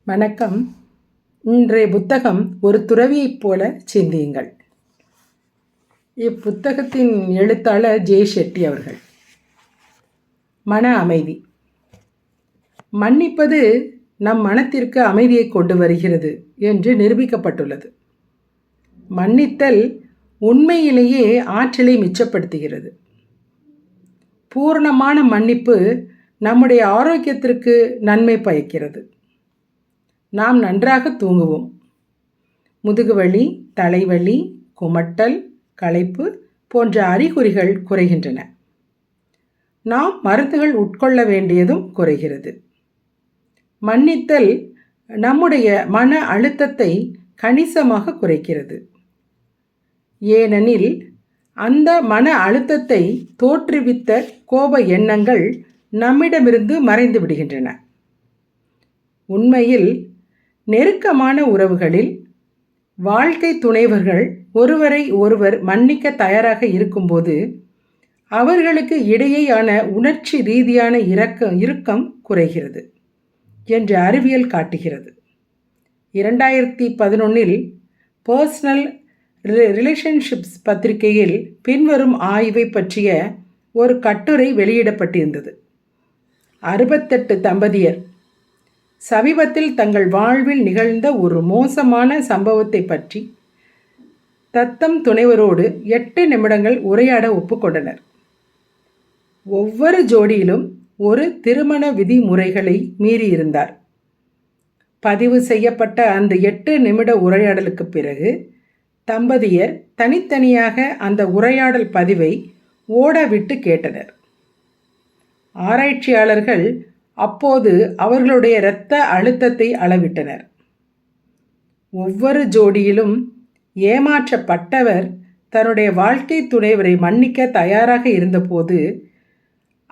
வணக்கம். இன்றைய புத்தகம் ஒரு துறவியைப் போல சிந்தியுங்கள். இப்புத்தகத்தின் எழுத்தாளர் ஜே ஷெட்டி அவர்கள். மன அமைதி. மன்னிப்பது நம் மனத்திற்கு அமைதியை கொண்டு வருகிறது என்று நிரூபிக்கப்பட்டுள்ளது. மன்னித்தல் உண்மையிலேயே ஆற்றலை மிச்சப்படுத்துகிறது. பூரணமான மன்னிப்பு நம்முடைய ஆரோக்கியத்திற்கு நன்மை பயக்கிறது. நாம் நன்றாக தூங்குவோம். முதுகுவலி, தலைவலி, குமட்டல், களைப்பு போன்ற அறிகுறிகள் குறைகின்றன. நாம் மருந்துகள் உட்கொள்ள வேண்டியதும் குறைகிறது. மன்னித்தல் நம்முடைய மன அழுத்தத்தை கணிசமாக குறைக்கிறது. ஏனெனில் அந்த மன அழுத்தத்தை தோற்றுவித்த கோப எண்ணங்கள் நம்மிடமிருந்து மறைந்து விடுகின்றன. உண்மையில் நெருக்கமான உறவுகளில் வாழ்க்கை துணைவர்கள் ஒருவரை ஒருவர் மன்னிக்க தயாராக இருக்கும்போது அவர்களுக்கு இடையேயான உணர்ச்சி ரீதியான இறுக்கம் குறைகிறது என்று அறிவியல் காட்டுகிறது. 2011 பர்சனல் ரிலேஷன்ஷிப்ஸ் பத்திரிகையில் பின்வரும் ஆய்வை பற்றிய ஒரு கட்டுரை வெளியிடப்பட்டிருந்தது. 68 தம்பதியர் சமீபத்தில் தங்கள் வாழ்வில் நிகழ்ந்த ஒரு மோசமான சம்பவத்தை பற்றி தத்தம் துணைவரோடு 8 நிமிடங்கள் உரையாட ஒப்புக்கொண்டனர். ஒவ்வொரு ஜோடியிலும் ஒரு திருமண விதிமுறைகளை மீறியிருந்தார். பதிவு செய்யப்பட்ட அந்த 8 நிமிட உரையாடலுக்கு பிறகு தம்பதியர் தனித்தனியாக அந்த உரையாடல் பதிவை ஓடவிட்டு கேட்டனர். ஆராய்ச்சியாளர்கள் அப்போது அவர்களுடைய இரத்த அழுத்தத்தை அளவிட்டனர். ஒவ்வொரு ஜோடியிலும் ஏமாற்றப்பட்டவர் தன்னுடைய வாழ்க்கை துணைவரை மன்னிக்க தயாராக இருந்தபோது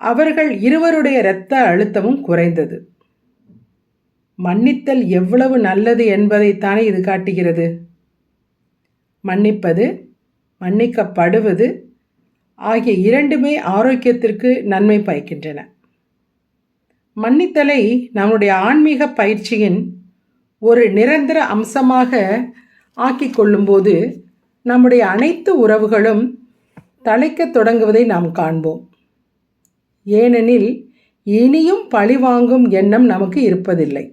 அவர்கள் இருவருடைய இரத்த அழுத்தமும் குறைந்தது. மன்னித்தல் எவ்வளவு நல்லது என்பதைத்தானே இது காட்டுகிறது. மன்னிப்பது, மன்னிக்கப்படுவது ஆகிய இரண்டுமே ஆரோக்கியத்திற்கு நன்மை பயக்கின்றன. மன்னித்தலை நம்முடைய ஆன்மீக பயிற்சியின் ஒரு நிரந்தர அம்சமாக ஆக்கிக் கொள்ளும்போது நம்முடைய அனைத்து உறவுகளும் தழைக்கத் தொடங்குவதை நாம் காண்போம். ஏனெனில் இனியும் பழிவாங்கும் எண்ணம் நமக்கு இருப்பதில்லை.